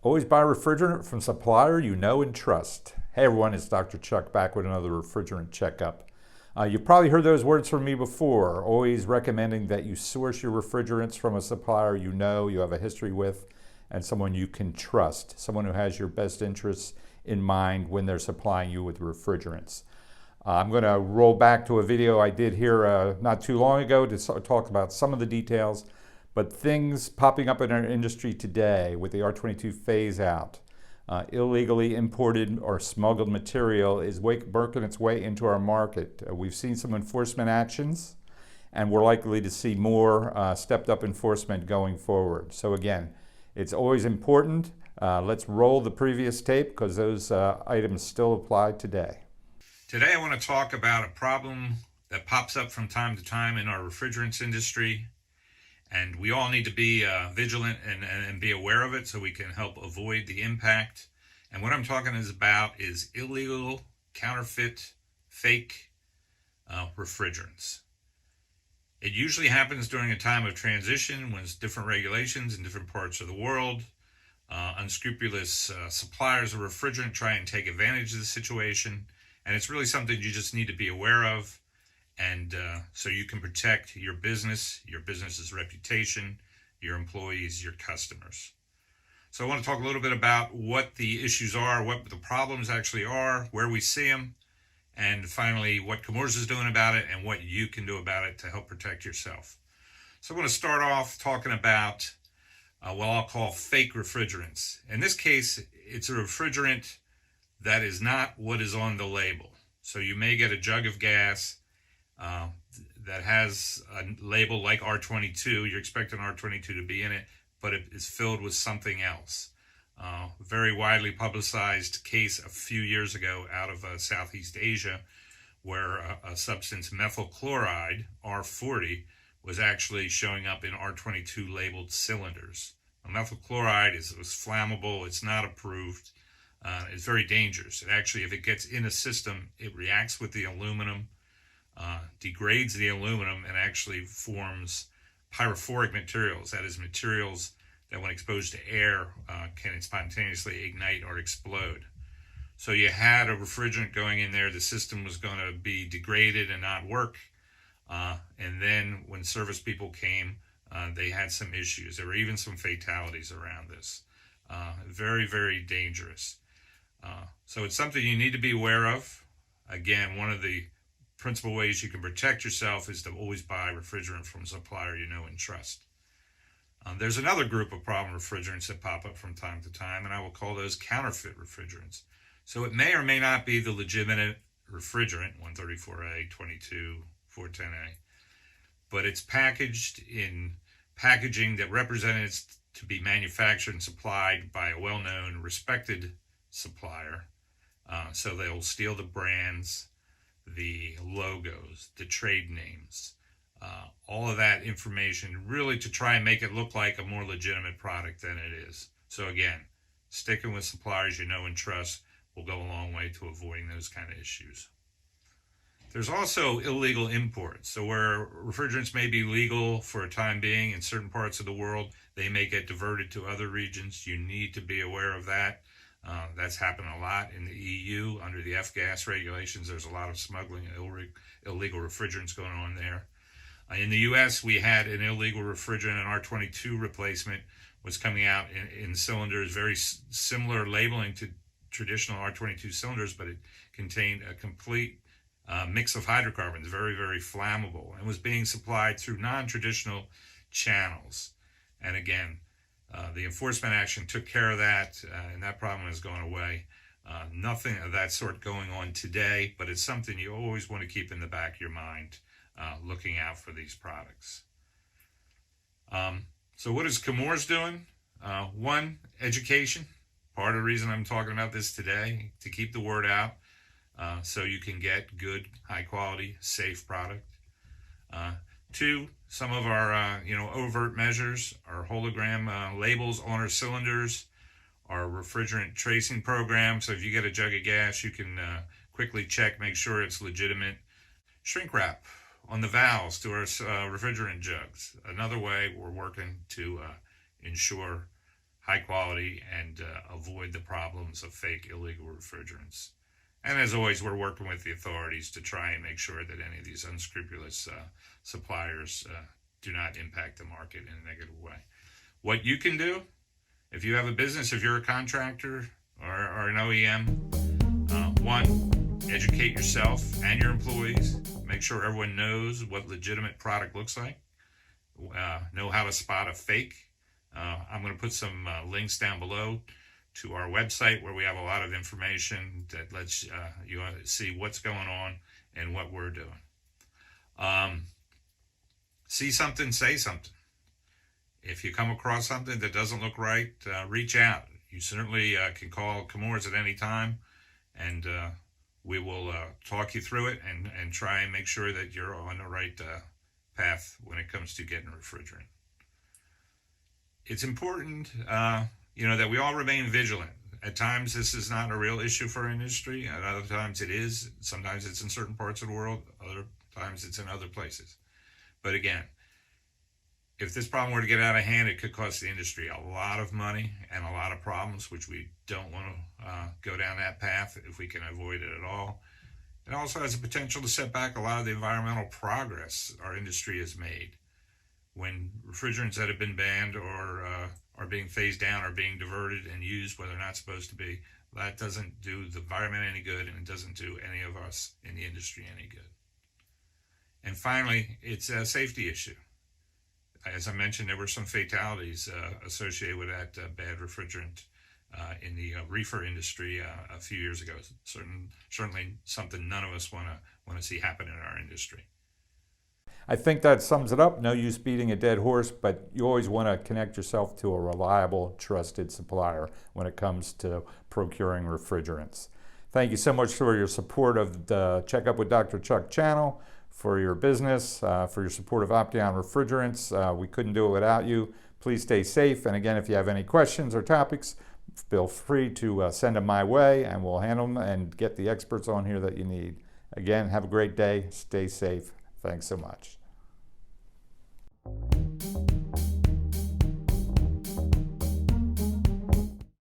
Always buy refrigerant from supplier you know and trust. Hey everyone, it's Dr. Chuck back with another refrigerant checkup. You've probably heard those words from me before, always recommending that you source your refrigerants from a supplier you know, you have a history with, and someone you can trust, someone who has your best interests in mind when they're supplying you with refrigerants. I'm going to roll back to a video I did here not too long ago to talk about some of the details, but things popping up in our industry today with the R22 phase out. Illegally imported or smuggled material is working its way into our market. We've seen some enforcement actions, and we're likely to see more stepped up enforcement going forward. So again, it's always important. Let's roll the previous tape because those items still apply today. Today I want to talk about a problem that pops up from time to time in our refrigerants industry, and we all need to be vigilant and be aware of it so we can help avoid the impact. And what I'm talking about is illegal, counterfeit, fake refrigerants. It usually happens during a time of transition when there's different regulations in different parts of the world. Unscrupulous suppliers of refrigerant try and take advantage of the situation. And it's really something you just need to be aware of, and so you can protect your business's reputation, your employees, your customers. So I want to talk a little bit about what the issues are, what the problems actually are, where we see them, and finally what Chemours is doing about it and what you can do about it to help protect yourself. So I want to start off talking about what I'll call fake refrigerants. In this case, it's a refrigerant that is not what is on the label. So you may get a jug of gas that has a label like R22. You're expecting R22 to be in it, but it is filled with something else. Very widely publicized case a few years ago out of Southeast Asia, where a substance methyl chloride, R40, was actually showing up in R22 labeled cylinders. Methyl chloride is flammable. It's not approved. It's very dangerous. It actually, if it gets in a system, it reacts with the aluminum, degrades the aluminum, and actually forms pyrophoric materials. That is, materials that when exposed to air can spontaneously ignite or explode. So you had a refrigerant going in there, the system was going to be degraded and not work. And then when service people came, they had some issues. There were even some fatalities around this. Very, very dangerous. So it's something you need to be aware of. Again, one of the principal ways you can protect yourself is to always buy refrigerant from a supplier you know and trust. There's another group of problem refrigerants that pop up from time to time, and I will call those counterfeit refrigerants. So it may or may not be the legitimate refrigerant, 134A, 22, 410A, but it's packaged in packaging that represented it to be manufactured and supplied by a well-known, respected supplier. So they'll steal the brands, the logos, the trade names, all of that information, really to try and make it look like a more legitimate product than it is. So again, sticking with suppliers you know and trust will go a long way to avoiding those kind of issues. There's also illegal imports. So where refrigerants may be legal for a time being in certain parts of the world, they may get diverted to other regions. You need to be aware of that. That's happened a lot in the EU under the F-gas regulations. There's a lot of smuggling of illegal refrigerants going on there. In the U.S., we had an illegal refrigerant, an R22 replacement was coming out in cylinders, very similar labeling to traditional R22 cylinders, but it contained a complete mix of hydrocarbons, very, very flammable, and was being supplied through non-traditional channels. And again, the enforcement action took care of that, and that problem has gone away. Nothing of that sort going on today, but it's something you always want to keep in the back of your mind, looking out for these products. So what is Chemours doing? One, education. Part of the reason I'm talking about this today, to keep the word out so you can get good, high-quality, safe product. Two, some of our overt measures, our hologram labels on our cylinders, our refrigerant tracing program. So if you get a jug of gas, you can quickly check, make sure it's legitimate. Shrink wrap on the valves to our refrigerant jugs. Another way we're working to ensure high quality and avoid the problems of fake illegal refrigerants. And as always, we're working with the authorities to try and make sure that any of these unscrupulous suppliers do not impact the market in a negative way. What you can do, if you have a business, if you're a contractor or an OEM, one, educate yourself and your employees. Make sure everyone knows what legitimate product looks like. Know how to spot a fake. I'm going to put some links down below to our website where we have a lot of information that lets you see what's going on and what we're doing. See something, say something. If you come across something that doesn't look right, reach out. You certainly can call Chemours at any time, and we will talk you through it and try and make sure that you're on the right path when it comes to getting refrigerant. It's important, that we all remain vigilant. At times, this is not a real issue for our industry. At other times, it is. Sometimes it's in certain parts of the world. Other times, it's in other places. But again, if this problem were to get out of hand, it could cost the industry a lot of money and a lot of problems, which we don't want to go down that path if we can avoid it at all. It also has the potential to set back a lot of the environmental progress our industry has made. When refrigerants that have been banned or are being phased down or being diverted and used where they're not supposed to be, that doesn't do the environment any good, and it doesn't do any of us in the industry any good. And finally, it's a safety issue. As I mentioned, there were some fatalities associated with that bad refrigerant in the reefer industry a few years ago. Certainly something none of us want to see happen in our industry. I think that sums it up. No use beating a dead horse, but you always want to connect yourself to a reliable, trusted supplier when it comes to procuring refrigerants. Thank you so much for your support of the Checkup with Dr. Chuck channel, for your business, for your support of Opteon refrigerants. We couldn't do it without you. Please stay safe. And again, if you have any questions or topics, feel free to send them my way, and we'll handle them and get the experts on here that you need. Again, have a great day. Stay safe. Thanks so much.